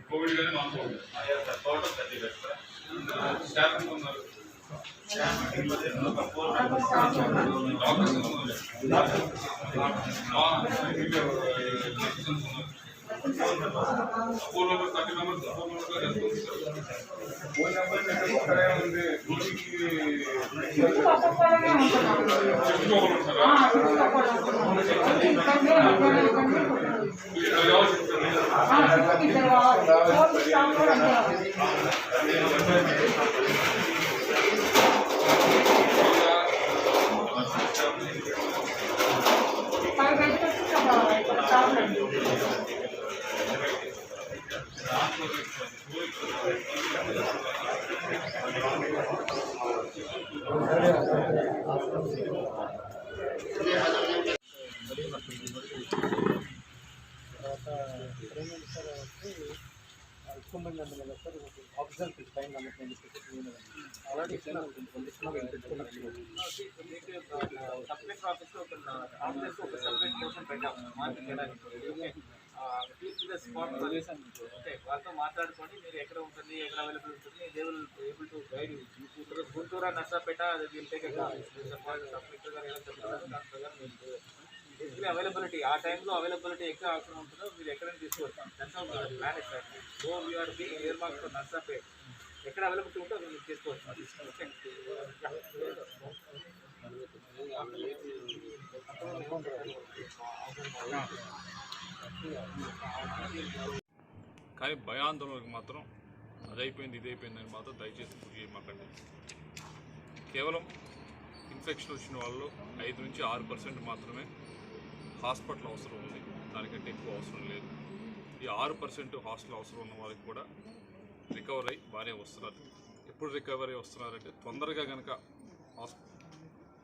Covid का नाम हो गया टोटल 30 बेड स्टाफ उన్నారు ऑक्सीजन की टाइम ऑलरेडी సబ్జెక్ట్ ఆఫీస్ లో ఒక కాంప్లెక్స్ ఒక సెపరేట్ పోర్షన్ పెట్టాము మార్కెట్ చేయడానికి ప్లీజ్ స్పాట్ ఓకే, వాళ్ళతో మాట్లాడుకొని మీరు ఎక్కడ ఉంటుంది, ఎక్కడ అవైలబుల్ ఉంటుంది, they will able to guide you. Guntur Narsapet will take submitter గారు ఎలా చెప్తారో దాని ప్రకారం మీరు బేసిక్లీ అవైలబిలిటీ ఆ టైంలో అవైలబిలిటీ ఎక్కడ అవసరం ఉంటుందో మీరు ఎక్కడైనా తీసుకోవచ్చు. That's how plan is that. So we're being earmark for Narsapet. ఎక్కడ అవైలబిలిటీ ఉంటే మీరు తీసుకోవచ్చు. కానీ భయాందోళనకు మాత్రం అదైపోయింది ఇదైపోయిందని మాత్రం దయచేసి గురి చేయమాకండి. కేవలం ఇన్ఫెక్షన్ వచ్చిన వాళ్ళు 5 నుంచి 6% మాత్రమే హాస్పిటల్ అవసరం ఉంది, దానికంటే ఎక్కువ అవసరం లేదు. ఈ 6% హాస్టల్ అవసరం ఉన్న వాళ్ళకి కూడా రికవర్ అయ్యి బాగానే వస్తున్నారు. ఎప్పుడు రికవరీ వస్తున్నారంటే తొందరగా కనుక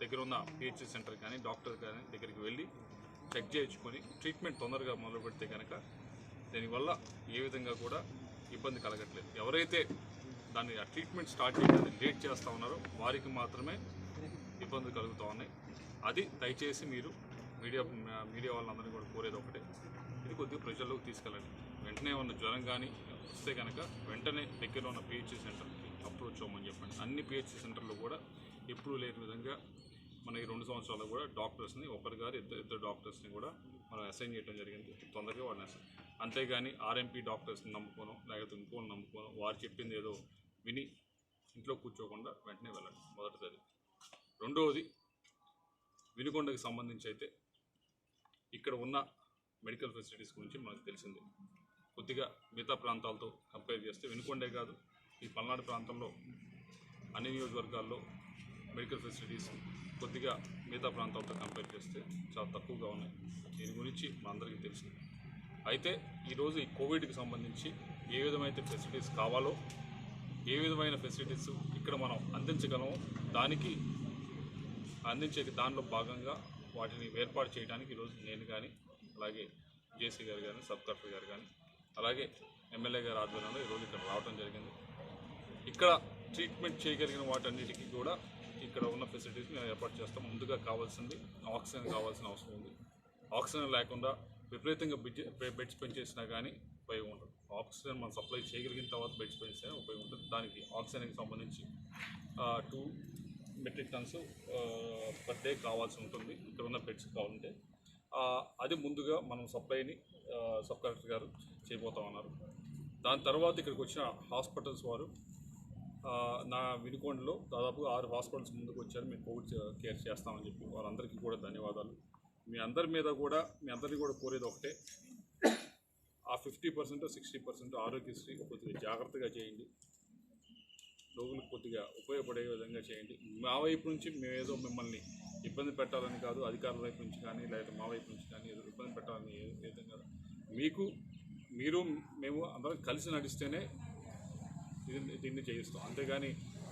దగ్గర ఉన్న పిహెచ్సి సెంటర్ కానీ డాక్టర్ కానీ దగ్గరికి వెళ్ళి చెక్ చేయించుకొని ట్రీట్మెంట్ తొందరగా మొదలు పెడితే కనుక దీనివల్ల ఏ విధంగా కూడా ఇబ్బంది కలగట్లేదు. ఎవరైతే దాన్ని ఆ ట్రీట్మెంట్ స్టార్ట్ చేయడానికి లేట్ చేస్తూ ఉన్నారో వారికి మాత్రమే ఇబ్బందులు కలుగుతూ ఉన్నాయి. అది దయచేసి మీరు మీడియా వాళ్ళందరినీ కూడా కోరేది ఒకటే, ఇది కొద్దిగా ప్రజల్లోకి తీసుకెళ్ళండి. వెంటనే ఉన్న జ్వరం కానీ వస్తే కనుక వెంటనే దగ్గరలో ఉన్న పిహెచ్సి సెంటర్కి అప్రోచ్ అవ్వమని చెప్పండి. అన్ని పిహెచ్సి సెంటర్లో కూడా ఎప్పుడూ లేని విధంగా మనకి 2 సంవత్సరాలు కూడా డాక్టర్స్ని ఒకరి గారు ఇద్దరు డాక్టర్స్ని కూడా మనం అసైన్ చేయడం జరిగింది. తొందరగా వాడిని అసైన్, అంతేగాని ఆర్ఎంపీ డాక్టర్స్ని నమ్ముకోవడం లేకపోతే ఇంకోని నమ్ముకోవడం, వారు చెప్పింది ఏదో విని ఇంట్లో కూర్చోకుండా వెంటనే వెళ్ళండి. మొదటిది. రెండవది, వినుకొండకి సంబంధించి అయితే ఇక్కడ ఉన్న మెడికల్ ఫెసిలిటీస్ గురించి మనకు తెలిసింది. కొద్దిగా మిగతా ప్రాంతాలతో కంపేర్ చేస్తే వినుకొండే కాదు, ఈ పల్నాడు ప్రాంతంలో అన్ని నియోజకవర్గాల్లో మెడికల్ ఫెసిలిటీస్ కొద్దిగా మిగతా ప్రాంతాలతో కంపేర్ చేస్తే చాలా తక్కువగా ఉన్నాయి. దీని గురించి మనందరికీ తెలిసింది. అయితే ఈరోజు ఈ కోవిడ్కి సంబంధించి ఏ విధమైన ఫెసిలిటీస్ కావాలో, ఏ విధమైన ఫెసిలిటీస్ ఇక్కడ మనం అందించగలమో దానిలో భాగంగా వాటిని ఏర్పాటు చేయడానికి ఈరోజు నేను కానీ అలాగే జేసీ గారు కానీ సబ్ కలెక్టర్ గారు కానీ అలాగే ఎమ్మెల్యే గారి ఆధ్వర్యంలో ఈరోజు ఇక్కడ రావడం జరిగింది. ఇక్కడ ట్రీట్మెంట్ చేయగలిగిన వాటన్నిటికీ కూడా ఇక్కడ ఉన్న ఫెసిలిటీస్ మేము ఏర్పాటు చేస్తాం. ముందుగా కావాల్సింది ఆక్సిజన్ కావాల్సిన అవసరం ఉంది. ఆక్సిజన్ లేకుండా విపరీతంగా బెడ్స్ పెంచేసినా కానీ ఉపయోగం ఉంటుంది. ఆక్సిజన్ మనం సప్లై చేయగలిగిన తర్వాత బెడ్స్ పెంచితే ఉపయోగం ఉంటుంది. దానికి ఆక్సిజన్కి సంబంధించి 2 మెట్రిక్ టన్స్ పర్ డే కావాల్సి ఉంటుంది. ఇక్కడ ఉన్న బెడ్స్ కావాలంటే అది ముందుగా మనం సప్లైని సబ్ కలెక్టర్ గారు చేయబోతా ఉన్నారు. దాని తర్వాత ఇక్కడికి వచ్చిన హాస్పిటల్స్ వారు నా వినుకొండలో దాదాపు 6 హాస్పిటల్స్ ముందుకు వచ్చారు. మేము కోవిడ్ కేర్ చేస్తామని చెప్పి వాళ్ళందరికీ కూడా ధన్యవాదాలు. మీ అందరినీ కూడా కోరేది ఒకటే, ఆ 50% 60% ఆరోగ్యశ్రీ కొద్దిగా జాగ్రత్తగా చేయండి. రోగులకు కొద్దిగా ఉపయోగపడే విధంగా చేయండి. మా వైపు నుంచి మేమేదో మిమ్మల్ని ఇబ్బంది పెట్టాలని కాదు, అధికారుల వైపు నుంచి కానీ లేదా మా వైపు నుంచి కానీ ఏదో ఇబ్బంది పెట్టాలని విధంగా మేము అందరం కలిసి నడిస్తేనే దీన్ని చేయిస్తాం. అంతేగాని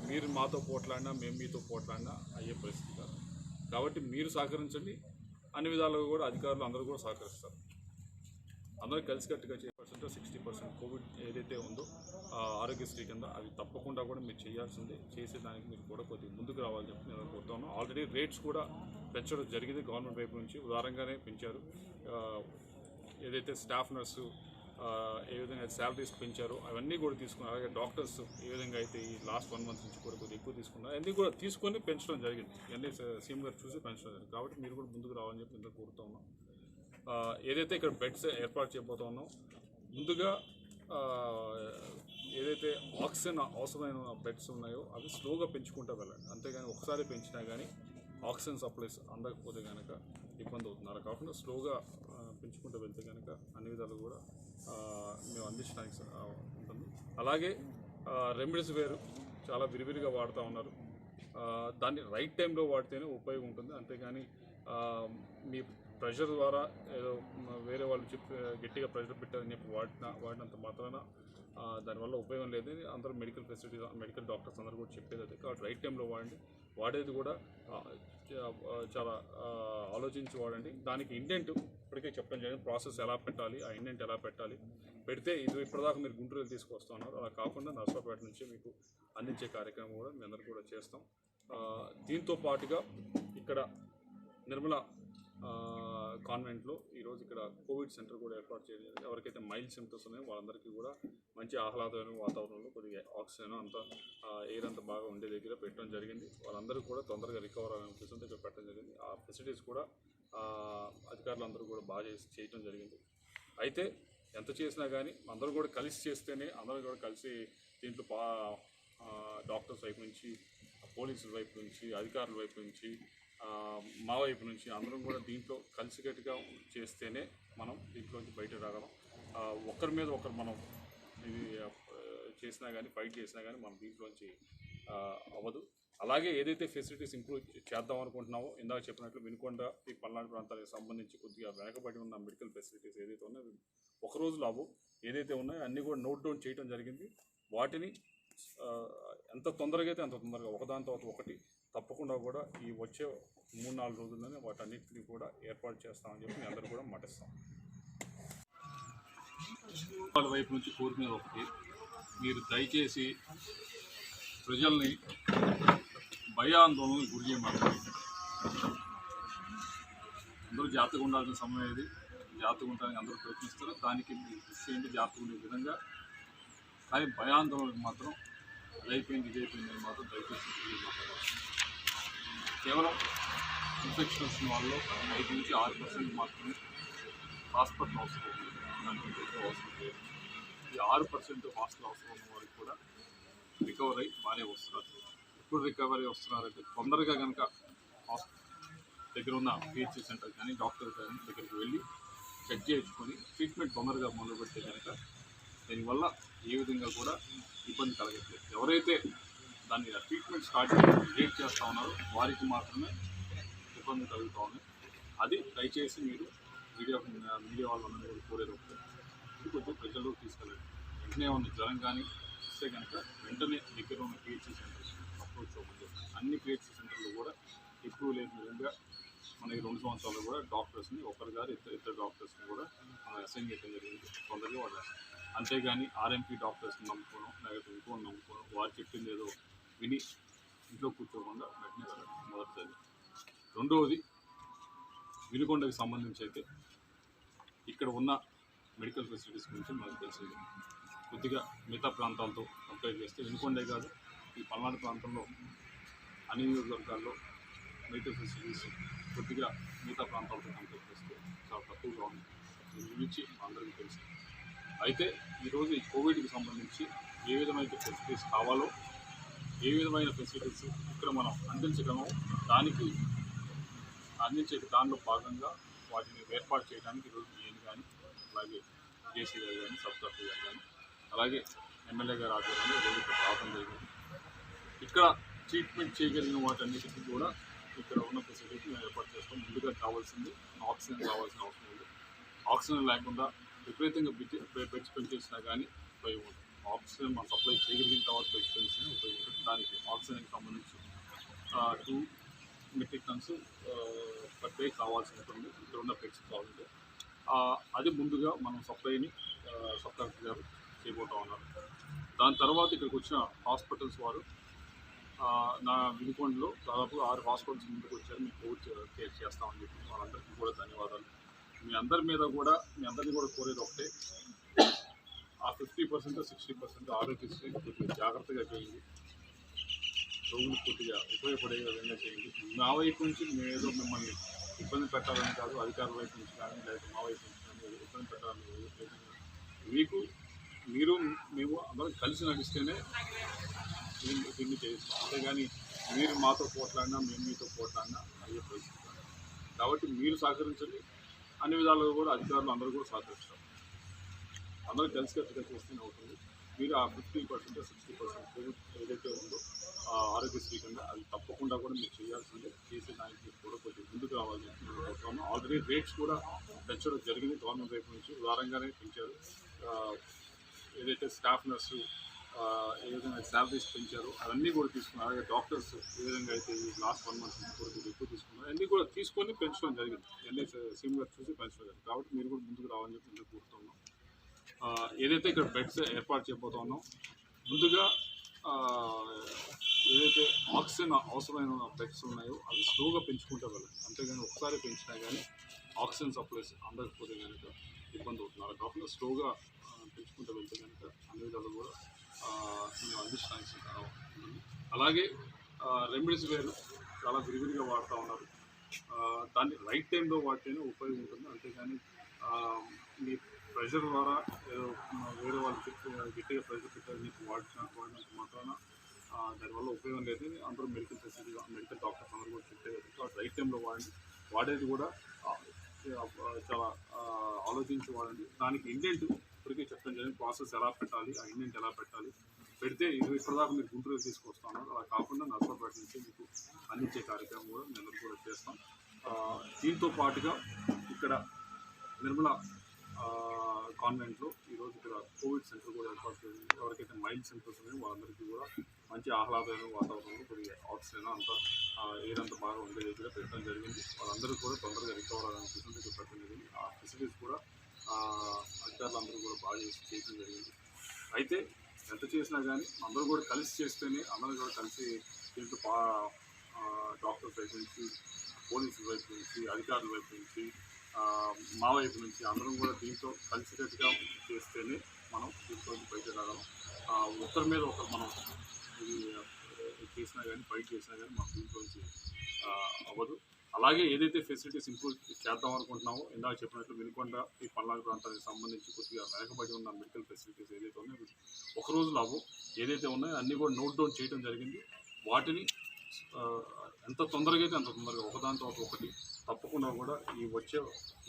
మీరు మాతో పోట్లాడినా మేము మీతో పోట్లాడినా అయ్యే పరిస్థితి కాదు. కాబట్టి మీరు సహకరించండి, అన్ని విధాలుగా కూడా అధికారులు అందరూ కూడా సహకరిస్తారు. అందరూ కలిసికట్టుగా 60% కోవిడ్ ఏదైతే ఉందో ఆరోగ్యశ్రీ కింద అవి తప్పకుండా కూడా మీరు చేయాల్సిందే. చేసేదానికి మీరు కూడా కొద్దిగా ముందుకు రావాలని చెప్పి నేను కోరుతాను. ఆల్రెడీ రేట్స్ కూడా పెంచడం జరిగింది గవర్నమెంట్ వైపు నుంచి, ఉదారంగానే పెంచారు. ఏదైతే స్టాఫ్ నర్సు ఏ విధంగా శాలరీస్ పెంచారో అవన్నీ కూడా తీసుకున్నారు. అలాగే డాక్టర్స్ ఏ విధంగా అయితే ఈ లాస్ట్ 1 మంత్ నుంచి కూడా కొద్దిగా ఎక్కువ తీసుకున్నారు, అన్నీ కూడా తీసుకొని పెంచడం జరిగింది. ఇవన్నీ సీఎం గారు చూసి పెంచడం జరిగింది. కాబట్టి మీరు కూడా ముందుకు రావాలని చెప్పి నేను కోరుతా ఉన్నాం. ఏదైతే ఇక్కడ బెడ్స్ ఏర్పాటు చేయబోతా ఉన్నాం, ముందుగా ఏదైతే ఆక్సిజన్ అవసరమైన బెడ్స్ ఉన్నాయో అవి స్లోగా పెంచుకుంటూ వెళ్ళండి. అంతేగాని ఒకసారి పెంచినా కానీ ఆక్సిజన్ సప్లైస్ అందకపోతే కనుక ఇబ్బంది అవుతుంది. అలా కాకుండా స్లోగా పెంచుకుంటూ వెళ్తే కనుక అన్ని విధాలు కూడా మేము అందించడానికి ఉంటుంది. అలాగే రెమ్డెసివిర్ చాలా విరివిరిగా వాడుతూ ఉన్నారు. దాన్ని రైట్ టైంలో వాడితేనే ఉపయోగం ఉంటుంది. అంతేగాని మీ ప్రెషర్ ద్వారా ఏదో వేరే వాళ్ళు చెప్పి గట్టిగా ప్రెషర్ పెట్టారని చెప్పి వాడినంత మాత్రాన దానివల్ల ఉపయోగం లేదు. అందరూ మెడికల్ డాక్టర్స్ అందరూ కూడా చెప్పేది అది. కాబట్టి రైట్ టైంలో వాడండి. వాడేది కూడా చాలా ఆలోచించి వాడండి. దానికి ఇండెంట్ ఇప్పటికే చెప్పడం జరిగింది, ప్రాసెస్ ఎలా పెట్టాలి, ఆ ఇండెంట్ ఎలా పెట్టాలి. పెడితే ఇది ఇప్పటిదాకా మీరు గుంటూరులో తీసుకొస్తున్నారు, అలా కాకుండా నర్సాపేట నుంచి మీకు అందించే కార్యక్రమం కూడా మీ అందరూ కూడా చేస్తాం. దీంతో పాటుగా ఇక్కడ నిర్మల కాన్వెంట్లో ఈరోజు ఇక్కడ కోవిడ్ సెంటర్ కూడా ఏర్పాటు చేయడం జరిగింది. ఎవరికైతే మైల్డ్ సిమ్టమ్స్ ఉన్నాయో వాళ్ళందరికీ కూడా మంచి ఆహ్లాదమైన వాతావరణంలో కొద్దిగా ఆక్సిజన్ అంతా ఎయిర్ అంతా బాగా ఉండే దగ్గర పెట్టడం జరిగింది. వాళ్ళందరూ కూడా తొందరగా రికవర్ అనే ఉద్దేశంతో ఇక్కడ పెట్టడం జరిగింది. ఆ ఫెసిలిటీస్ కూడా అధికారులందరూ కూడా బాగా చేయడం జరిగింది. అయితే ఎంత చేసినా కానీ అందరూ కూడా కలిసి చేస్తేనే, అందరూ కూడా కలిసి దీంట్లో డాక్టర్స్ వైపు నుంచి, పోలీసుల వైపు నుంచి, అధికారుల వైపు నుంచి, మా వైపు నుంచి అందరం కూడా దీంట్లో కలిసికట్టుగా చేస్తేనే మనం దీంట్లోంచి బయట రాగలం. ఒకరి మీద ఒకరు మనం ఇది చేసినా కానీ, ఫైట్ చేసినా కానీ మనం దీంట్లోంచి అవ్వదు. అలాగే ఏదైతే ఫెసిలిటీస్ ఇంప్రూవ్ చేద్దాం అనుకుంటున్నామో, ఇందాక చెప్పినట్లు వినుకొండ ఈ పల్నాడు ప్రాంతాలకు సంబంధించి కొద్దిగా వెనకబడి ఉన్న మెడికల్ ఫెసిలిటీస్ ఏదైతే ఉన్నాయో ఒక రోజులో అవ్వు, ఏదైతే ఉన్నాయో అన్నీ కూడా నోట్ డౌన్ చేయడం జరిగింది. వాటిని ఎంత తొందరగా అయితే అంత తొందరగా ఒకదాని తర్వాత ఒకటి తప్పకుండా కూడా ఈ వచ్చే 3-4 రోజుల్లోనే వాటన్నిటిని కూడా ఏర్పాటు చేస్తామని చెప్పి మీ అందరూ కూడా మాటిస్తాం. వాళ్ళ వైపు నుంచి కోరుకునేది ఒకటి, మీరు దయచేసి ప్రజల్ని భయాందోళనకు గురి చేయమంటారు. అందరూ జాగ్రత్తగా ఉండాల్సిన సమయం ఇది. జాగ్రత్తగా ఉండడానికి అందరూ ప్రయత్నిస్తారు. దానికి మీరు కృషి చేయండి జాగ్రత్తగా ఉండే విధంగా. కానీ భయాందోళనకు మాత్రం అదైపోయింది ఇదైపోయింది మాత్రం దయచేసి కేవలం ఇన్ఫెక్షన్ వచ్చిన వాళ్ళు 5-6% మాత్రమే హాస్పిటల్ అవసరం ఉంది. దానికి ఎక్కువ అవసరం లేదు. ఈ 6% హాస్పిటల్ అవసరం ఉన్న వారికి కూడా రికవర్ అయ్యి బాగానే వస్తున్నారు. ఎప్పుడు రికవరీ వస్తున్నారంటే తొందరగా కనుక దగ్గర ఉన్న పిహెచ్సి సెంటర్ కానీ డాక్టర్ కానీ దగ్గరికి వెళ్ళి చెక్ చేయించుకొని ట్రీట్మెంట్ తొందరగా మొదలుపెడితే కనుక దీనివల్ల ఏ విధంగా కూడా ఇబ్బంది కలగట్లేదు. ఎవరైతే దాన్ని ట్రీట్మెంట్ స్టార్ట్ లేట్ చేస్తూ ఉన్నారో వారికి మాత్రమే ఇబ్బంది కలుగుతూ ఉంది. అది దయచేసి మీరు మీడియా వాళ్ళందరూ కూడా కోరేది ఒకటి, ఇది కొంచెం ప్రజల్లోకి తీసుకెళ్ళండి. వెంటనే ఉన్న జ్వరం కానీ ఇస్తే కనుక వెంటనే దగ్గర ఉన్న పిహెచ్సి సెంటర్స్ అప్రోచ్ అవ్వదు. అన్ని పిహెచ్సి సెంటర్లు కూడా ఎక్కువ లేని విధంగా మనకి 2 సంవత్సరాలు కూడా డాక్టర్స్ని ఒకరు గారు ఇద్దరు డాక్టర్స్ని కూడా మనం అసైన్ చేయడం జరిగింది. తొందరగా వాళ్ళు అంతేగాని ఆర్ఎంపీ డాక్టర్స్ని నమ్ముకోవడం, లేకపోతే ఇంకోని నమ్ముకోవడం, వారు చెప్పింది ఏదో విని ఇంట్లో కూర్చోకుండా వెంటనే వెళ్ళడం మొదటిది. రెండవది, వినుకొండకి సంబంధించి అయితే ఇక్కడ ఉన్న మెడికల్ ఫెసిలిటీస్ గురించి మనకు తెలిసింది. కొద్దిగా మిగతా ప్రాంతాలతో కంపేర్ చేస్తే వినుకొండే కాదు, ఈ పల్నాడు ప్రాంతంలో అన్ని నియోజకవర్గాల్లో మెడికల్ ఫెసిలిటీస్ కొద్దిగా మిగతా ప్రాంతాలతో కంపేర్ చేస్తే చాలా తక్కువగా ఉంది. దీని గురించి అందరికీ తెలుసు. అయితే ఈరోజు ఈ కోవిడ్కి సంబంధించి ఏ విధమైన ఫెసిలిటీస్ కావాలో, ఏ విధమైన ఫెసిలిటీస్ ఇక్కడ మనం అందించగలమో దానిలో భాగంగా వాటిని ఏర్పాటు చేయడానికి ఈరోజు నేను కానీ, అలాగే జేసీ గారు కానీ, సబ్ కలెక్టర్ గారు కానీ, అలాగే ఎమ్మెల్యే గారు ఆధ్వర్యంలో ఈరోజు ఇక్కడ రావడం జరిగింది. ఇక్కడ ట్రీట్మెంట్ చేయగలిగిన వాటన్నిటికీ కూడా ఇక్కడ ఉన్న ఫెసిలిటీ మేము ఏర్పాటు చేస్తాం. ముందుగా కావాల్సింది ఆక్సిజన్ కావాల్సిన అవసరం ఉంది. ఆక్సిజన్ లేకుండా విపరీతంగా బెడ్స్ పెంచేసినా కానీ ఉపయోగం ఉంటుంది. ఆక్సిజన్ మనం సప్లై చేయగలిగిన తర్వాత బెడ్స్ పెంచినా ఉపయోగం ఉంటుంది. దానికి ఆక్సిజన్కి సంబంధించి 2 మెట్రిక్ టన్స్ పర్ డే కావాల్సి ఉంటుంది. ఇక్కడ ఉన్న బెడ్స్ కావాలంటే అది ముందుగా మనం సప్లైని సబ్ కలెక్టర్ గారు చేయబోతూ ఉన్నారు. దాని తర్వాత ఇక్కడికి వచ్చిన హాస్పిటల్స్ వారు నా వినుకొండలో దాదాపు 6 హాస్పిటల్స్ ముందుకు వచ్చారు. మీకు కోవిడ్ కేర్ చేస్తామని చెప్పి వాళ్ళందరికీ కూడా ధన్యవాదాలు. మీ అందరినీ కూడా కోరేది ఒకటే, ఆ 50% 60% ఆరోగ్యశ్రీ కొద్దిగా జాగ్రత్తగా చేయండి. రోగులు కొద్దిగా ఉపయోగపడే విధంగా చేయండి. మా వైపు నుంచి మేమేదో మిమ్మల్ని ఇబ్బంది పెట్టాలని కాదు, అధికారుల వైపు నుంచి కానీ లేదా మా వైపు నుంచి కానీ ఇబ్బంది పెట్టాలని మేము అందరం కలిసి నడిస్తేనే దీన్ని చేస్తాం. అంతేగాని మీరు మాతో పోట్లాడినా మేము మీతో పోట్లాడినా అయ్యే పరిస్థితి. కాబట్టి మీరు సహకరించండి, అన్ని విధాలుగా కూడా అధికారులు అందరూ కూడా సహకరిస్తారు. అందరూ కలిసికట్టుగా చేస్తూనే అవుతుంది. మీరు ఆ 50% 60% కోవిడ్ ఏదైతే ఉందో ఆరోగ్యశ్రీ కింద అది తప్పకుండా కూడా మీరు చేయాల్సిందే. చేసే దానికి కూడా కొంచెం ముందుకు రావాలని కోరుతున్నాను. ఆల్రెడీ రేట్స్ కూడా పెంచడం జరిగింది. గవర్నమెంట్ వైపు నుంచి ఉదారంగానే పెంచారు. ఏదైతే స్టాఫ్ నర్సు ఏ విధంగా శాలరీస్ పెంచారు అవన్నీ కూడా తీసుకున్నారు. అలాగే డాక్టర్స్ ఏ విధంగా అయితే ఈ లాస్ట్ 1 month నుంచి కూడా ఎక్కువ తీసుకున్నారు, అన్నీ కూడా తీసుకొని పెంచడం జరిగింది. అన్నీ సీఎం గారు చూసి పెంచడం జరిగింది. కాబట్టి మీరు కూడా ముందుకు రావాలని చెప్పి మేము కోరుతున్నాం. ఏదైతే ఇక్కడ బెడ్స్ ఏర్పాటు చేయబోతున్నాం, ముందుగా ఏదైతే ఆక్సిజన్ అవసరమైన బెడ్స్ ఉన్నాయో అవి స్లోగా పెంచుకుంటూ వెళ్ళాలి. అంతేగాని ఒకసారి పెంచినా కానీ ఆక్సిజన్ సప్లైస్ అందకపోతే కనుక ఇబ్బంది అవుతుంది. అలా కాకుండా స్లోగా పెంచుకుంటూ వెళ్తే కనుక అన్ని విధాలు కూడా మేము అందించడానికి ఉంటుంది. అలాగే రెమ్డెసివిర్ చాలా విరివిరిగా వాడుతూ ఉన్నారు. దాన్ని రైట్ టైంలో వాడితేనే ఉపయోగం ఉంటుంది. అంతేగాని మీ ప్రెషర్ ద్వారా ఏదో వేరే వాళ్ళకి గట్టిగా ప్రెషర్ పెట్టారు మీకు వాడినంత మాత్రాన దానివల్ల ఉపయోగం లేదు. అందరూ మెడికల్ డాక్టర్స్ అందరూ కూడా చెప్పేది రైట్ టైంలో వాడేది కూడా చాలా ఆలోచించి వాడండి. దానికి ఇండెంట్ ఇప్పటికే చెప్పడం జరిగింది, ప్రాసెస్ ఎలా పెట్టాలి, ఆ ఇండెంట్ ఎలా పెట్టాలి. పెడితే ఇప్పటిదాకా మీరు గుంటూరు తీసుకొస్తాను, అలా కాకుండా నర్సరావుపేట నుంచి మీకు అందించే కార్యక్రమం కూడా మేము కూడా చేస్తాం. దీంతో పాటుగా ఇక్కడ నిర్మల కాన్వెంట్లో ఈరోజు ఇక్కడ కోవిడ్ సెంటర్ కూడా ఏర్పాటు చేసింది. ఎవరికైతే మైల్డ్ సెంటర్స్ ఉన్నాయో వాళ్ళందరికీ కూడా మంచి ఆహ్లాదమైన వాతావరణంలో కొద్దిగా ఆక్సిజన్ అంతా ఎయిర్ అంతా బాగా ఉండేదిగా పెట్టడం జరిగింది. వాళ్ళందరూ కూడా తొందరగా రికవర్ అవ్వాలని ఫెసిలిటీస్ పెట్టడం జరిగింది. ఆ ఫెసిలిటీస్ కూడా అధికారులందరూ కూడా బాగా చేయడం జరిగింది. అయితే ఎంత చేసినా కానీ అందరూ కూడా కలిసి చేస్తేనే, అందరూ కూడా కలిసి దీంట్లో డాక్టర్స్ వైపు నుంచి, పోలీసుల వైపు నుంచి, అధికారుల వైపు నుంచి, మా వైపు నుంచి అందరం కూడా దీంతో కలిసికట్టుగా చేస్తేనే మనం దీంట్లో బయట రాగలం. ఒకరి మీద ఒకరు మనం ఇది చేసినా కానీ ఫైట్ చేసినా కానీ మనం దీంట్లోంచి అవ్వదు. అలాగే ఏదైతే ఫెసిలిటీస్ ఇంప్రూవ్ చేద్దాం అనుకుంటున్నామో, ఇందాక చెప్పినట్లు వినుకొండ ఈ పల్నాడు ప్రాంతానికి సంబంధించి కొద్దిగా వెనకబడి ఉన్న మెడికల్ ఫెసిలిటీస్ ఏదైతే ఉన్నాయో ఒక రోజులో అవ్వు ఏదైతే ఉన్నాయో అన్నీ కూడా నోట్ డౌన్ చేయడం జరిగింది. వాటిని ఎంత తొందరగా అయితే అంత తొందరగా ఒకదాని తర్వాత ఒకటి తప్పకుండా కూడా ఈ వచ్చే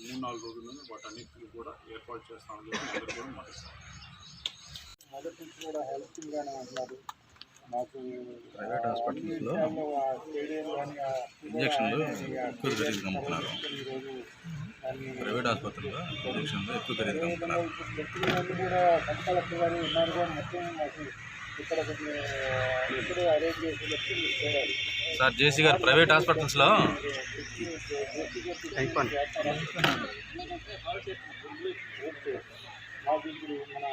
3-4 రోజుల్లోనే వాటన్నిటిని కూడా ఏర్పాటు చేస్తామని చెప్పి అందరూ కూడా మాటిస్తాం. మొదటి నుంచి కూడా హెల్ప్ఫుల్గానే ఉన్నారు. మాకు ప్రైవేట్ హాస్పిటల్స్లో ఇంజక్షన్లు ఎక్కువ ఖరీదు అమ్ముతున్నారు. ప్రైవేట్ ఆసుపత్రుల్లో ఇంజక్షన్లు ఎక్కువ ఖరీదు అమ్ముతున్నారు. కూడా సబ్ కలెక్టర్ గారు ఉన్నారు కూడా మొత్తం మాకు ఇక్కడ ఎప్పుడు అరేంజ్ చేసి చూడాలి సార్. జేసీ గారు ప్రైవేట్ హాస్పిటల్స్లో మాకు ఇప్పుడు మన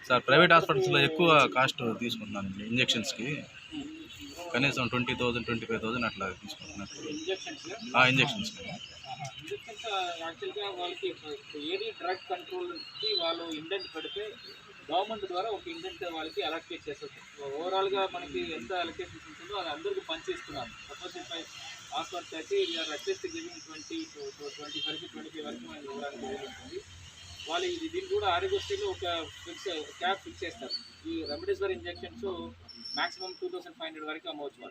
సార్ ప్రైవేట్ హాస్పిటల్స్లో ఎక్కువ కాస్ట్ తీసుకుంటున్నాను ఇంజక్షన్స్కి. కనీసం 20,000 25,000 అట్లా తీసుకుంటున్నారు ఇంజక్షన్స్. యాక్చువల్గా వాళ్ళకి ఏది డ్రగ్ కంట్రోల్కి వాళ్ళు ఇండెంట్ పెడితే గవర్నమెంట్ ద్వారా ఒక ఇండెంట్ వాళ్ళకి అలొకేట్ చేస్తారు. ఓవరాల్గా మనకి ఎంత అలొకేషన్స్ ఉంటుందో అది అందరికీ పంచిస్తున్నారు. సపోజ్ ఇప్పుడు హాస్పిటల్ అయితే వీఆర్ అట్లీస్ట్ గివింగ్ 20 to 25 వరకు మనకి ఓవరాల్ ఉంటుంది. వాళ్ళు దీన్ని కూడా ఆరోగ్యశ్రీలో ఒక క్యాప్ ఫిక్స్ చేస్తారు. ఈ రెమ్డెసివిర్ ఇంజెక్షన్స్ మ్యాక్సిమం 2,500 వరకు అమ్మవచ్చు.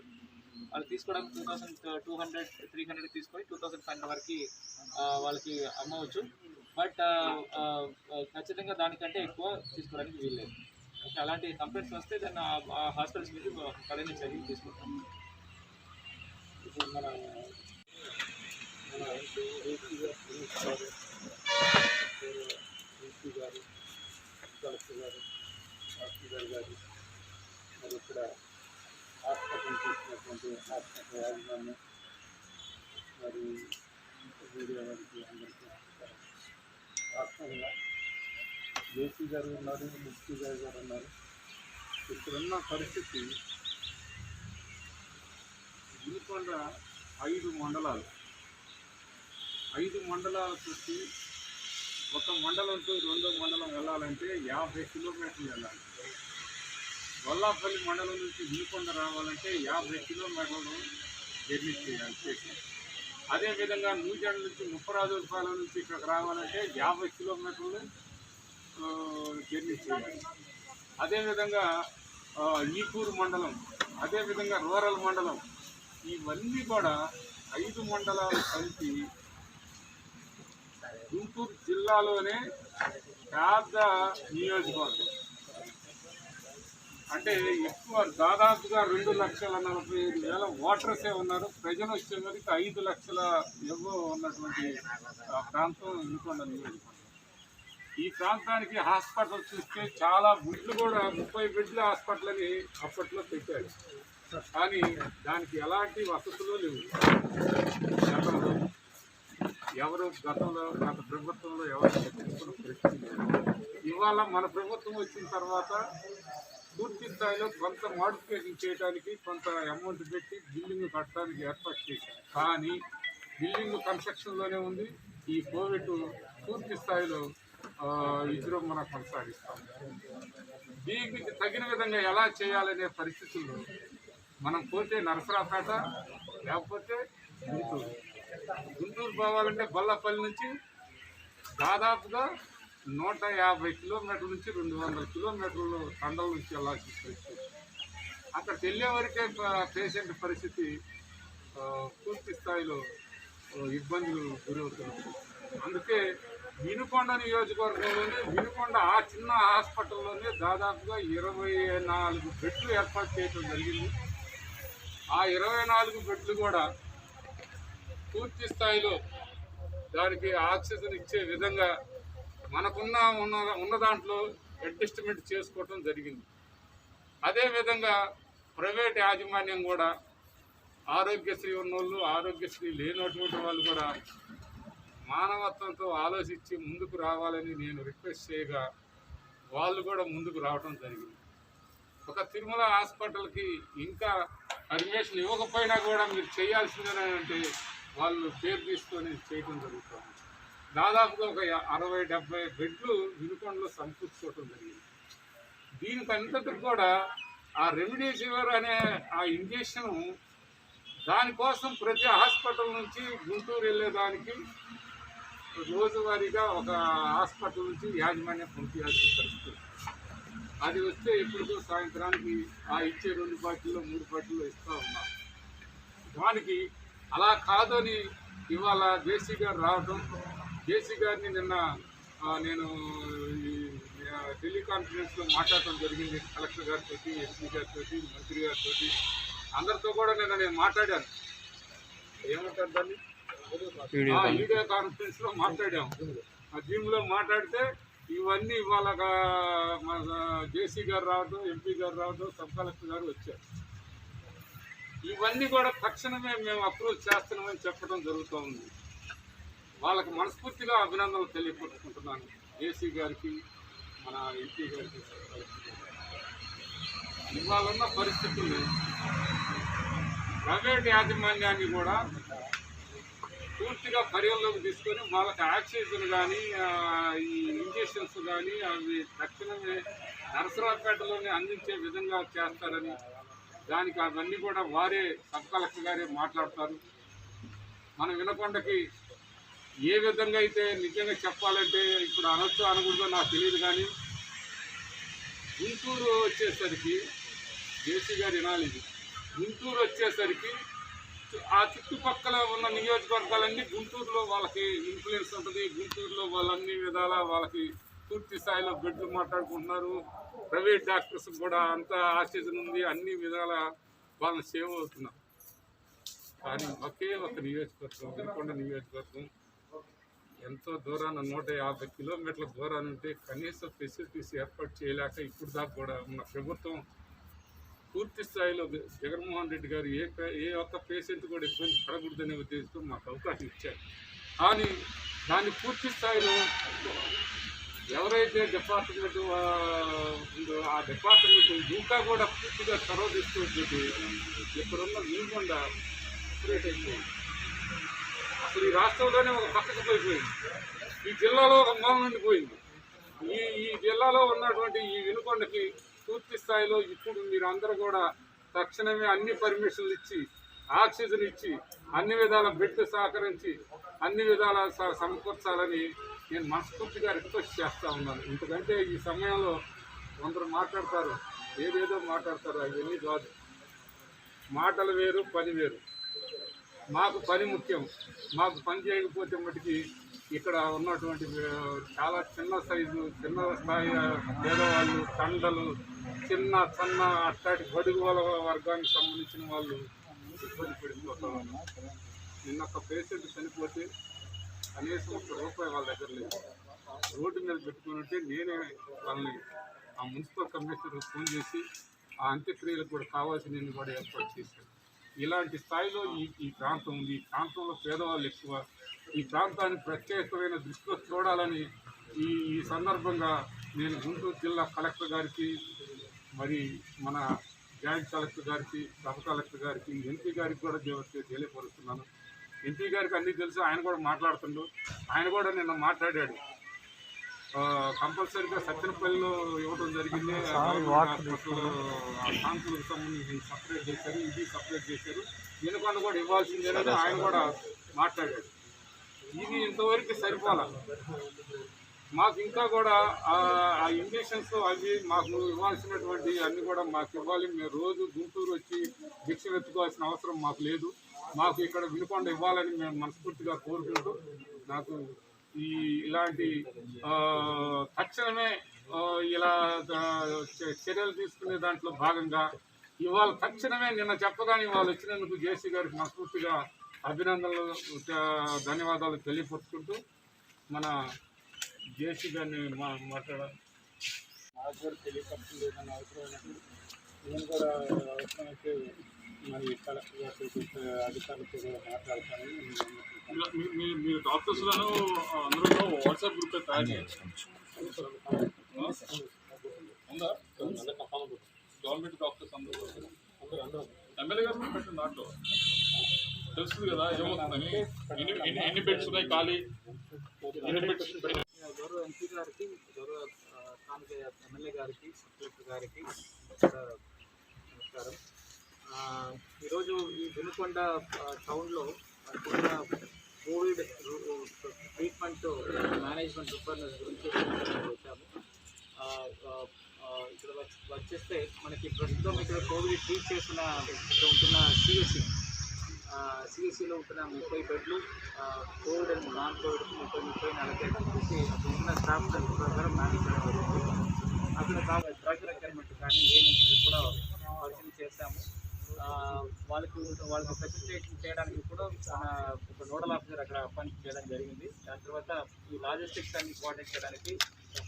వాళ్ళు తీసుకోవడానికి 2,200 300 తీసుకొని 2,500 వరకు వాళ్ళకి అమ్మవచ్చు. బట్ ఖచ్చితంగా దానికంటే ఎక్కువ తీసుకోవడానికి వీల్లేదు. అలాంటి కంప్లైంట్స్ వస్తే దాన్ని ఆ హాస్పిటల్స్ మీద కఠిన చర్యలు తీసుకుంటాం. ఇప్పుడు మన ఎంపీ గారు, కలెక్టర్ గారు, డాక్టర్ గారు మరి ఇక్కడ హాస్పిటల్ చేసినటువంటి హాస్పిటల్ యాజమాన్యం మరి మీడియా వారికి అందరికీ రాష్ట్రంగా జేసీ గారు ఉన్నారు, ముఖ్య గారు ఉన్నారు. ఇక్కడున్న పరిస్థితి వినుకొండ 5 మండలాలు, 5 మండలాలు చూసి ఒక మండలంతో రెండో మండలం వెళ్ళాలంటే 50 కిలోమీటర్లు వెళ్ళాలి. వల్లాపల్లి మండలం నుంచి వినుకొండ రావాలంటే 50 కిలోమీటర్లు జర్నీ చేయాలి. అదేవిధంగా నూజెండ నుంచి ముప్పరాజుపాలెం నుంచి ఇక్కడికి రావాలంటే 50 కిలోమీటర్లు జర్నీ చేయాలి. అదేవిధంగా ఈపూరు మండలం, అదేవిధంగా రూరల్ మండలం, ఇవన్నీ కూడా 5 మండలాలు కలిపి గుంటూరు జిల్లాలోనే పెద్ద నియోజకవర్గం. అంటే ఎక్కువ దాదాపుగా 2,45,000 ఓటర్సే ఉన్నారు. ప్రజలు వచ్చేసరికి 5 లక్షల ఎవ్వో ఉన్నటువంటి ప్రాంతం వినుకొండ నియోజకవర్గం. ఈ ప్రాంతానికి హాస్పిటల్ చూస్తే చాలా బెడ్లు కూడా 30 బెడ్ల హాస్పిటల్ అని అప్పట్లో పెట్టారు. కానీ దానికి ఎలాంటి వసతులు లేవు. ఎవరు గత ప్రభుత్వంలో ఎవరు పట్టించుకున్న పరిస్థితి లేదు. ఇవాళ మన ప్రభుత్వం వచ్చిన తర్వాత పూర్తి స్థాయిలో కొంత మోడిఫికేషన్ చేయడానికి కొంత అమౌంట్ పెట్టి బిల్డింగ్ కట్టడానికి ఏర్పాటు చేశారు. కానీ బిల్డింగ్ కన్స్ట్రక్షన్లోనే ఉంది. ఈ కోవిడ్ పూర్తి స్థాయిలో విజృంభణ కొనసాగిస్తాం. దీనికి తగిన విధంగా ఎలా చేయాలనే పరిస్థితుల్లో మనం పోతే నరసరాపేట, లేకపోతే గుంటూరు పోవాలంటే బొల్లపల్లి నుంచి దాదాపుగా 150 కిలోమీటర్ల నుంచి 200 కిలోమీటర్లు తండల నుంచి వెళ్ళాల్సి పరిస్థితి. అక్కడికి వెళ్ళే వరకే పేషెంట్ పరిస్థితి పూర్తి స్థాయిలో ఇబ్బందులు గురవుతున్నారు. అందుకే వినుకొండ నియోజకవర్గంలోనే వినుకొండ ఆ చిన్న హాస్పిటల్లోనే దాదాపుగా 24 బెడ్లు ఏర్పాటు చేయడం జరిగింది. ఆ 24 బెడ్లు కూడా పూర్తి స్థాయిలో దానికి ఆక్సిజన్ ఇచ్చే విధంగా మనకున్న దాంట్లో అడ్జస్ట్మెంట్ చేసుకోవటం జరిగింది. అదేవిధంగా ప్రైవేట్ యాజమాన్యం కూడా ఆరోగ్యశ్రీ ఉన్నోళ్ళు, ఆరోగ్యశ్రీ లేనటువంటి వాళ్ళు కూడా మానవత్వంతో ఆలోచించి ముందుకు రావాలని నేను రిక్వెస్ట్ చేయగా వాళ్ళు కూడా ముందుకు రావడం జరిగింది. ఒక తిరుమల హాస్పిటల్కి ఇంకా పర్మిషన్ ఇవ్వకపోయినా కూడా మీరు చేయాల్సిందేనా అంటే వాళ్ళు పేరు తీసుకొని చేయడం జరుగుతుంది. దాదాపుగా ఒక 60-70 బెడ్లు వినుకొండలో సమకూర్చుకోవడం జరిగింది. దీనికి అంతటికి కూడా ఆ రెమిడీసివిర్ అనే ఆ ఇంజెక్షన్ దానికోసం ప్రతి హాస్పిటల్ నుంచి గుంటూరు వెళ్ళేదానికి రోజువారీగా ఒక హాస్పిటల్ నుంచి యాజమాన్యం పంపించాల్సిన పరిస్థితి. అది వస్తే ఎప్పుడుకో సాయంత్రానికి ఆ ఇచ్చే 2 బాటిల్లో 3 బాటిల్లో ఇస్తూ ఉన్నారు. దానికి అలా కాదని ఇవాళ జేసీ గారు రావడం, జేసీ గారిని నిన్న నేను టెలికాన్ఫరెన్స్లో మాట్లాడటం జరిగింది. కలెక్టర్ గారితో, ఎస్పీ గారితో, మంత్రి గారితో అందరితో కూడా నిన్న నేను మాట్లాడాను. ఏమంటారు దాన్ని వీడియో కాన్ఫరెన్స్లో మాట్లాడాము. ఆ జిమ్లో మాట్లాడితే ఇవన్నీ ఇవాళ జేసీ గారు రావడం, ఎంపీ గారు రావడం, సబ్ కలెక్టర్ గారు వచ్చారు. ఇవన్నీ కూడా తక్షణమే మేము అప్రూవ్ చేస్తున్నామని చెప్పడం జరుగుతూ ఉంది. వాళ్ళకి మనస్ఫూర్తిగా అభినందనలు తెలియపరుచుకుంటున్నాను. జేసీ గారికి, మన ఎంపీ గారికి. ఇవాళ ఉన్న పరిస్థితుల్లో ప్రైవేట్ యాజమాన్యాన్ని కూడా పూర్తిగా పరిగణలోకి తీసుకొని వాళ్ళకి ఆక్సిజన్ కానీ ఈ ఇంజెక్షన్స్ కానీ అవి తక్షణమే నరసరావుపేటలోనే అందించే విధంగా చేస్తారని, దానికి అవన్నీ కూడా వారే సబ్ కలెక్టర్ గారే మాట్లాడతారు. మన వినుకొండకి ఏ విధంగా అయితే నిజంగా చెప్పాలంటే ఇప్పుడు అనొచ్చు అనకూడదో నాకు తెలియదు, కానీ గుంటూరు వచ్చేసరికి జేసీ గారు వినాలి, గుంటూరు వచ్చేసరికి ఆ చుట్టుపక్కల ఉన్న నియోజకవర్గాలన్నీ గుంటూరులో వాళ్ళకి ఇన్ఫ్లుయెన్స్ ఉంటుంది. గుంటూరులో వాళ్ళన్ని విధాల వాళ్ళకి పూర్తి స్థాయిలో బెడ్లు మాట్లాడుకుంటున్నారు. ప్రైవేట్ డాక్టర్స్ కూడా అంత ఆక్సిజన్ ఉంది, అన్ని విధాల వాళ్ళని సేవ్ అవుతున్నారు. కానీ ఒకే ఒక నియోజకవర్గం, వినుకొండ నియోజకవర్గం ఎంతో దూరాన 150 కిలోమీటర్ల దూరాన ఉంటే కనీసం ఫెసిలిటీస్ ఏర్పాటు చేయలేక ఇప్పుడు దాకా కూడా ఉన్న ప్రభుత్వం పూర్తి స్థాయిలో జగన్మోహన్ రెడ్డి గారు ఏ ఒక్క పేషెంట్ కూడా ఇబ్బంది పడకూడదనే ఉద్దేశంతో మాకు అవకాశం ఇచ్చారు. కానీ దాన్ని పూర్తి స్థాయిలో ఎవరైతే డిపార్ట్మెంట్ ఉందో ఆ డిపార్ట్మెంట్ ఇంకా కూడా పూర్తిగా చొరవ తీసుకుంటుంది. ఇక్కడున్న వినుకొండ ఆపరేట్ అయిపోయింది. అసలు ఈ రాష్ట్రంలోనే ఒక పక్కకు పోయిపోయింది. ఈ జిల్లాలో ఒక మూల నుండి పోయింది. ఈ జిల్లాలో ఉన్నటువంటి ఈ వినుకొండకి పూర్తి స్థాయిలో ఇప్పుడు మీరు అందరూ కూడా తక్షణమే అన్ని పర్మిషన్లు ఇచ్చి, ఆక్సిజన్ ఇచ్చి, అన్ని విధాల బెడ్ సహకరించి అన్ని విధాల సమకూర్చాలని నేను మనస్ఫూర్తిగా రిక్వెస్ట్ చేస్తూ ఉన్నాను. ఎందుకంటే ఈ సమయంలో కొందరు మాట్లాడతారు, ఏదేదో మాట్లాడతారు. అవన్నీ కాదు, మాటలు వేరు, పని వేరు. మాకు పని ముఖ్యం. మాకు పని చేయకపోతే మటుకి ఇక్కడ ఉన్నటువంటి చాలా చిన్న సైజు, చిన్న స్థాయి పేదవాళ్ళు, తండలు, చిన్న సన్న అట్టాటి బడుగు వర్గానికి సంబంధించిన వాళ్ళు ఇబ్బంది పడిపోతా ఉన్నారు. నిన్న ఒక పేషెంట్ చనిపోతే కనీసం ₹1 వాళ్ళ దగ్గర లేదు. రోడ్డు మీద పెట్టుకుని నేనే వాళ్ళని ఆ మున్సిపల్ కమిషనర్ ఫోన్ చేసి ఆ అంత్యక్రియలకు కూడా కావాల్సిన కూడా ఏర్పాటు చేశాను. ఇలాంటి స్థాయిలో ఈ ప్రాంతం ఉంది. ఈ ప్రాంతంలో పేదవాళ్ళు ఎక్కువ. ఈ ప్రాంతాన్ని ప్రత్యేకమైన దృష్టిలో చూడాలని ఈ సందర్భంగా నేను గుంటూరు జిల్లా కలెక్టర్ గారికి, మరి మన జాయింట్ కలెక్టర్ గారికి, సబ్ కలెక్టర్ గారికి, ఎంపీ గారికి కూడా తెలియపరుస్తున్నాను. ఎంపీ గారికి అన్నీ తెలుసు, ఆయన కూడా మాట్లాడుతుండు. ఆయన కూడా నిన్న మాట్లాడాడు. కంపల్సరీగా సత్యనపల్లిలో ఇవ్వడం జరిగింది. కాంతులకు సంబంధించి సపరేట్ చేశారు, ఇది సపరేట్ చేశారు, వినుకొండ కూడా ఇవ్వాల్సిందేనని ఆయన కూడా మాట్లాడాడు. ఇది ఇంతవరకు సరిపోలా. మాకు ఇంకా కూడా ఆ ఇంజక్షన్స్ అవి మాకు ఇవ్వాల్సినటువంటి అన్నీ కూడా మాకు ఇవ్వాలి. మేము రోజు గుంటూరు వచ్చి భిక్ష వెతుకోవాల్సిన అవసరం మాకు లేదు. మాకు ఇక్కడ వినుకొండ ఇవ్వాలని మేము మనస్ఫూర్తిగా కోరుకుంటూ, నాకు ఇలాంటి తక్షణమే ఇలా చర్యలు తీసుకునే దాంట్లో భాగంగా ఇవాళ తక్షణమే నిన్న చెప్పగానే ఇవాళ వచ్చినందుకు జేసీ గారికి మనస్ఫూర్తిగా అభినందనలు, ధన్యవాదాలు తెలియపరుచుకుంటూ మన జేసీ గారిని మాట్లాడాలి. నాకు కూడా తెలియపరుస్తుంది ఏదైనా అవసరమైనప్పుడు నేను కూడా అవసరమైతే మరి కలెక్టర్ గారితో అధికారులతో కూడా మాట్లాడతానని మీరు డాక్టర్స్లను అందరూ వాట్సాప్ గ్రూప్ తయారు చేయండి. ఉందా గవర్నమెంట్ డాక్టర్స్ అందరూ ఎమ్మెల్యే గారు పెట్టండి. దాంట్లో తెలుస్తుంది కదా ఏమవుతుందని, ఎన్ని బెడ్స్ ఉన్నాయి ఖాళీ, ఎన్ని బెడ్స్. గౌరవ ఎంపీ గారికి, గౌరవ స్థానిక ఎమ్మెల్యే గారికి, కలెక్టర్ గారికి నమస్కారం. ఈరోజు ఈ వినుకొండ టౌన్లో కోవిడ్ ట్రీట్మెంట్ మేనేజ్మెంట్ రిఫర్నెస్ గురించి వచ్చాము. ఇక్కడ వచ్చేస్తే మనకి ప్రస్తుతం ఇక్కడ కోవిడ్ ట్రీట్ చేస్తున్న ఇక్కడ ఉంటున్న సిఎస్సిలో ఉంటున్న 30 బెడ్లు, Covid and non Covid 30 allocate చేసి అక్కడ ఉన్న స్టాఫ్ ప్రకారం మేనేజ్ చేయడం జరుగుతుంది. అక్కడ డ్రగ్ రిక్వైర్మెంట్ కానీ ఏమి కూడా పరిశీలన చేస్తాము. వాళ్ళకి ఫెసిలిటేషన్ చేయడానికి కూడా మన ఒక నోడల్ ఆఫీసర్ అక్కడ అపాయింట్ చేయడం జరిగింది. దాని తర్వాత ఈ లాజిస్టిక్స్ అన్ని కోఆర్డినేట్ చేయడానికి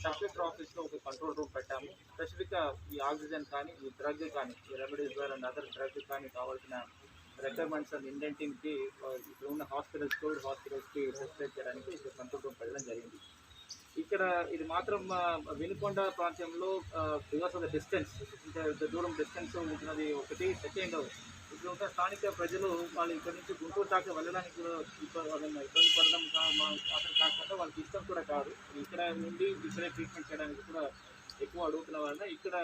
కలెక్టర్ ఆఫీస్లో ఒక కంట్రోల్ రూమ్ పెట్టాము. స్పెసిఫిక్గా ఈ ఆక్సిజన్ కానీ, ఈ డ్రగ్ కానీ, ఈ రెమెడీస్ అండ్ అదర్ డ్రగ్ కానీ కావాల్సిన రిక్వైర్మెంట్స్ అండ్ ఇండెంటింగ్కి ఇక్కడ ఉన్న హాస్పిటల్స్, కోవిడ్ హాస్పిటల్స్కి ఫెసిలిటేట్ చేయడానికి ఒక కంట్రోల్ రూమ్ పెట్టడం జరిగింది. ఇక్కడ ఇది మాత్రం వినుకొండ ప్రాంతంలో బికాస్ ఆఫ్ ద డిస్టెన్స్, ఇంత దూరం డిస్టెన్స్ ఉంటున్నది ఒకటి. సెకండ్, ఇక్కడ ఉన్న స్థానిక ప్రజలు వాళ్ళు ఇక్కడ నుంచి గుంటూరు దాకా వెళ్ళడానికి కూడా ఇబ్బంది పడడం అక్కడ కాకుండా వాళ్ళకి ఇష్టం కూడా కాదు. ఇక్కడ ఉండి ఇక్కడే ట్రీట్మెంట్ చేయడానికి కూడా ఎక్కువ అడుగుతున్న వలన ఇక్కడ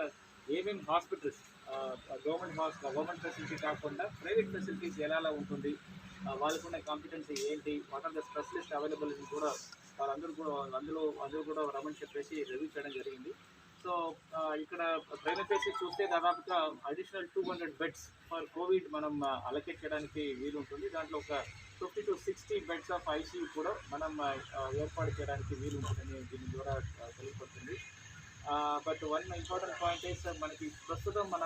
ఏమేమి హాస్పిటల్స్ గవర్నమెంట్ ఫెసిలిటీ కాకుండా ప్రైవేట్ ఫెసిలిటీస్ ఎలా ఉంటుంది, వాళ్ళకున్న కాంపిటెన్సీ ఏంటి, what are the specialist availability కూడా అందరూ కూడా రమ్మని చెప్పేసి రివ్యూ చేయడం జరిగింది. సో ఇక్కడ ప్రైవేట్ ఫెసిలిటీ చూస్తే దాదాపుగా అడిషనల్ 200 బెడ్స్ ఫర్ కోవిడ్ మనం అలొకేట్ చేయడానికి వీలు ఉంటుంది. దాంట్లో ఒక 50 to 60 బెడ్స్ ఆఫ్ ఐసీయూ కూడా మనం ఏర్పాటు చేయడానికి వీలు ఉంటుందని దీని ద్వారా తెలియపడుతుంది. But one important point is మనకి ప్రస్తుతం మన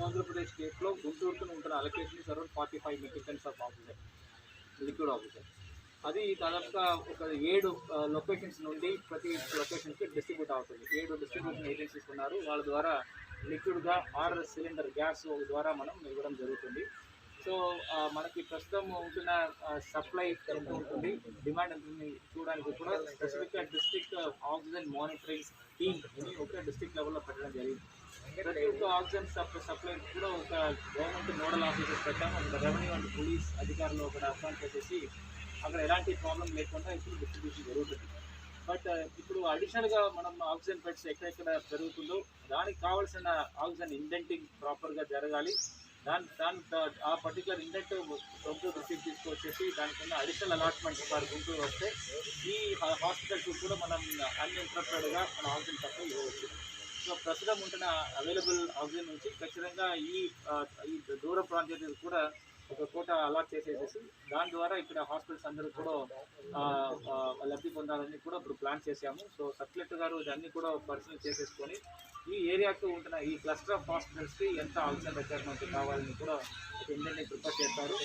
ఆంధ్రప్రదేశ్ స్టేట్లో గుంటూరుకు ఉంటున్న allocation is around 45 metric tons of oxygen, liquid oxygen. అది దాదాపుగా ఒక 7 లొకేషన్స్ నుండి ప్రతి లొకేషన్కి డిస్ట్రిబ్యూట్ అవుతుంది. 7 డిస్ట్రిబ్యూషన్ ఏజెన్సీస్ ఉన్నారు. వాళ్ళ ద్వారా లిక్విడ్గా 6 సిలిండర్ గ్యాస్ ద్వారా మనం ఇవ్వడం జరుగుతుంది. సో మనకి ప్రస్తుతం ఉంటున్న సప్లై ఎంత ఉంటుంది, డిమాండ్ ఎంత ఉంది చూడడానికి కూడా స్పెసిఫిక్గా డిస్ట్రిక్ట్ ఆక్సిజన్ మానిటరింగ్ టీమ్ అని ఒక డిస్ట్రిక్ట్ లెవెల్లో పెట్టడం జరిగింది. ప్రతి ఒక్క ఆక్సిజన్ సప్లై కూడా ఒక గవర్నమెంట్ నోడల్ ఆఫీసర్స్ పెట్టాము. ఒక రెవెన్యూ అండ్ పోలీస్ అధికారులు ఒకటి అపాయింట్ చేసేసి అక్కడ ఎలాంటి ప్రాబ్లం లేకుండా ఇప్పుడు డిస్ట్రిబ్యూషన్ జరుగుతుంది. బట్ ఇప్పుడు అడిషనల్గా మనం ఆక్సిజన్ బెడ్స్ ఎక్కడెక్కడ జరుగుతుందో దానికి కావాల్సిన ఆక్సిజన్ ఇండెంటింగ్ ప్రాపర్గా జరగాలి. ఆ పర్టికులర్ ఇండెంట్ ప్రభుత్వ దృష్టికి తీసుకొచ్చేసి దానికన్నా అడిషనల్ అలాట్మెంట్ ఫర్ గుంటూరు వస్తే ఈ హాస్పిటల్స్ కూడా మనం అన్ఇంటరప్టెడ్గా మన ఆక్సిజన్ సప్లై ఇవ్వవచ్చు. సో ప్రస్తుతం ఉంటున్న అవైలబుల్ ఆక్సిజన్ నుంచి ఖచ్చితంగా ఈ దూర ప్రాంతాలకు కూడా ఒక కోట అలాట్ చేసేసేసి దాని ద్వారా ఇక్కడ హాస్పిటల్స్ అందరూ కూడా లబ్ధి పొందాలని కూడా ఇప్పుడు ప్లాన్ చేశాము. సో సబ్ కలెక్టర్ గారు ఇదన్నీ కూడా పరిశీలన చేసేసుకొని ఈ ఏరియాకు ఉంటున్న ఈ క్లస్టర్ ఆఫ్ హాస్పిటల్స్కి ఎంత ఆక్సిజన్ రిక్వైర్మెంట్ కావాలని కూడా ఒక ఇండియన్ ప్రిపేర్ చేస్తారు.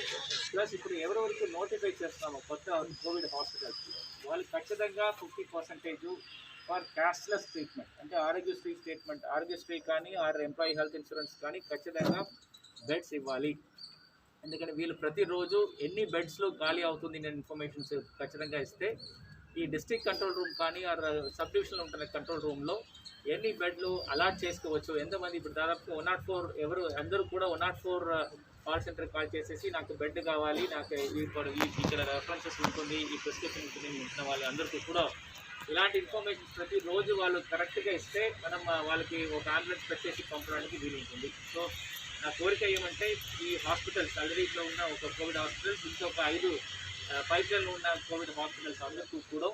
ప్లస్ ఇప్పుడు ఎవరెవరికి నోటిఫై చేస్తున్నామో కొత్త కోవిడ్ హాస్పిటల్స్కి వాళ్ళకి ఖచ్చితంగా 50% ఫర్ క్యాష్లెస్ ట్రీట్మెంట్, అంటే ఆరోగ్యశ్రీ కానీ ఎంప్లాయీ హెల్త్ ఇన్సూరెన్స్ కానీ ఖచ్చితంగా బెడ్స్ ఇవ్వాలి. ఎందుకంటే వీళ్ళు ప్రతిరోజు ఎన్ని బెడ్స్లో ఖాళీ అవుతుంది నేను ఇన్ఫర్మేషన్స్ ఖచ్చితంగా ఇస్తే ఈ డిస్ట్రిక్ట్ కంట్రోల్ రూమ్ కానీ ఆ సబ్ డివిజన్లో ఉంటున్న కంట్రోల్ రూమ్లో ఎన్ని బెడ్లు అలాట్ చేసుకోవచ్చు, ఎంతమంది ఇప్పుడు దాదాపు 104 ఎవరు అందరూ కూడా 104 కాల్ సెంటర్ కాల్ చేసేసి నాకు బెడ్ కావాలి, నాకు ఇక్కడ రెఫరెన్సెస్ ఉంటుంది, ఈ ప్రిస్క్రిప్షన్ ఉంటుంది ఉంటున్న వాళ్ళు అందరికీ కూడా ఇలాంటి ఇన్ఫర్మేషన్ ప్రతిరోజు వాళ్ళు కరెక్ట్గా ఇస్తే మనం వాళ్ళకి ఒక అంబులెన్స్ పెట్టేసి పంపడానికి వీలు ఉంటుంది. సో నా కోరిక ఏమంటే ఈ హాస్పిటల్స్ ఆల్రెడీ ఇక్కడ ఉన్న ఒక కోవిడ్ హాస్పిటల్స్ ఇంకొక 5 పైప్లైన్లో ఉన్న కోవిడ్ హాస్పిటల్స్ అందరికీ కూడా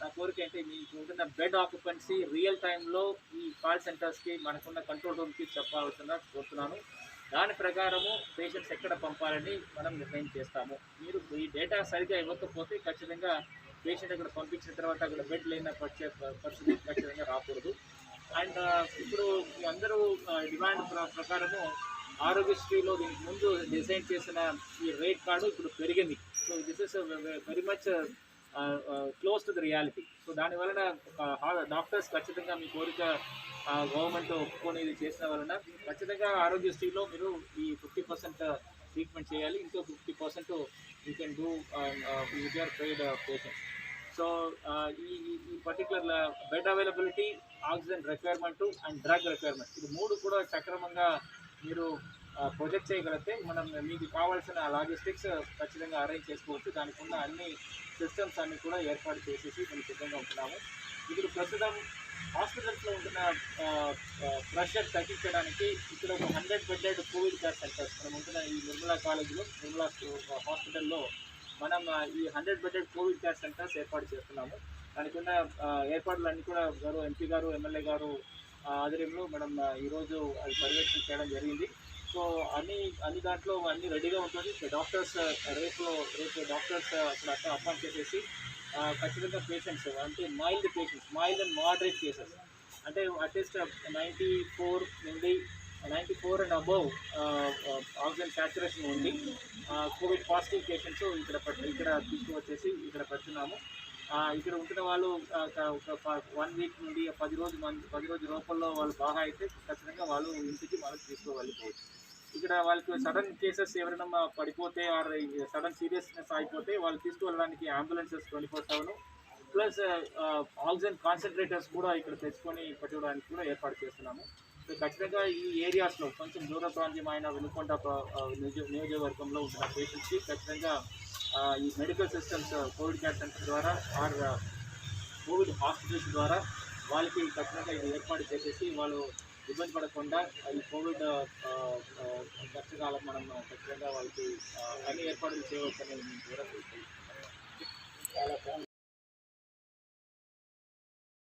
నా కోరిక అంటే మీకు ఉంటున్న బెడ్ ఆక్యుపెన్సీ రియల్ టైంలో ఈ కాల్ సెంటర్స్కి మనకున్న కంట్రోల్ రూమ్కి చెప్పాల్సిన కోరుతున్నాను. దాని ప్రకారము పేషెంట్స్ ఎక్కడ పంపాలని మనం నిర్ణయం చేస్తాము. మీరు ఈ డేటా సరిగ్గా ఇవ్వకపోతే ఖచ్చితంగా పేషెంట్ అక్కడ పంపించిన తర్వాత అక్కడ బెడ్ లేని పరిస్థితి ఖచ్చితంగా రాకూడదు. అండ్ ఇప్పుడు అందరూ డిమాండ్ ప్రకారము ఆరోగ్యశ్రీలో దీనికి ముందు డిజైన్ చేసిన ఈ రేట్ కార్డు ఇప్పుడు పెరిగింది. So this is very much close to the reality. So దానివలన డాక్టర్స్ ఖచ్చితంగా మీ కోరిక గవర్నమెంట్ ఒప్పుకొని ఇది చేసిన వలన ఖచ్చితంగా ఆరోగ్యశ్రీలో మీరు ఈ 50% ట్రీట్మెంట్ చేయాలి, ఇంకో 50% you can do with your paid patients. So ఈ particular bed availability, oxygen requirement and drug requirement ఇది 3 కూడా సక్రమంగా మీరు ప్రొజెక్ట్ చేయగలిగితే మనం మీకు కావాల్సిన లాజిస్టిక్స్ ఖచ్చితంగా అరేంజ్ చేసుకోవచ్చు. దానికి ఉన్న అన్ని సిస్టమ్స్ అన్నీ కూడా ఏర్పాటు చేసేసి మేము సిద్ధంగా ఉంటున్నాము. ఇప్పుడు ప్రస్తుతం హాస్పిటల్స్లో ఉంటున్న ప్రెషర్ తగ్గించడానికి ఇక్కడ ఒక 100 బెడ్డెడ్ కోవిడ్ కేర్ సెంటర్స్ మనం ఉంటున్న ఈ నిర్మలా కాలేజీలో నిర్మలా హాస్పిటల్లో మనం ఈ 100 బెడ్డెడ్ కోవిడ్ కేర్ సెంటర్స్ ఏర్పాటు చేస్తున్నాము. దానికి ఉన్న ఏర్పాట్లన్నీ కూడా గౌరవ ఎంపీ గారు, ఎమ్మెల్యే గారు ఆధ్వర్యంలో మనం ఈరోజు అది పర్యవేక్షణ చేయడం జరిగింది. సో అన్ని దాంట్లో అన్నీ రెడీగా ఉంటుంది. డాక్టర్స్ రేపు డాక్టర్స్ అక్కడ అపాయింట్ చేసేసి ఖచ్చితంగా పేషెంట్స్ అంటే మైల్డ్ అండ్ మోడరేట్ కేసెస్ అంటే అట్లీస్ట్ 94 నుండి 94 అండ్ అబవ్ ఆక్సిజన్ సాచురేషన్ ఉంది కోవిడ్ పాజిటివ్ పేషెంట్స్ ఇక్కడ తీసుకువచ్చేసి ఇక్కడ పెడుతున్నాము. ఇక్కడ ఉంటున్న వాళ్ళు ఒక 1 వీక్ నుండి 10 రోజు లోపల్లో వాళ్ళు బాగా అయితే ఖచ్చితంగా వాళ్ళు ఇంటికి వాళ్ళకి తీసుకువెళ్ళిపోవచ్చు. ఇక్కడ వాళ్ళకి సడన్ కేసెస్ ఎవరైనా పడిపోతే ఆర్ సడన్ సీరియస్నెస్ అయిపోతే వాళ్ళు తీసుకువెళ్ళడానికి అంబులెన్సెస్ 24/7 ప్లస్ ఆక్సిజన్ కాన్సన్ట్రేటర్స్ కూడా ఇక్కడ తెచ్చుకొని పెట్టడానికి కూడా ఏర్పాటు చేస్తున్నాము. సో ఖచ్చితంగా ఈ ఏరియాస్లో కొంచెం దూర ప్రాంతమైన వెనుకొండ నియోజకవర్గంలో ఉంటున్న పేషెంట్స్కి ఖచ్చితంగా ఈ medical systems Covid care centre ద్వారా ఆర్ కోవిడ్ హాస్పిటల్స్ ద్వారా వాళ్ళకి ఖచ్చితంగా ఇది ఏర్పాటు చేసేసి వాళ్ళు ఇబ్బంది పడకుండా ఈ కోవిడ్ కష్టకాలం మనం ఖచ్చితంగా వాళ్ళకి అన్ని ఏర్పాట్లు చేయవచ్చని మేము కూడా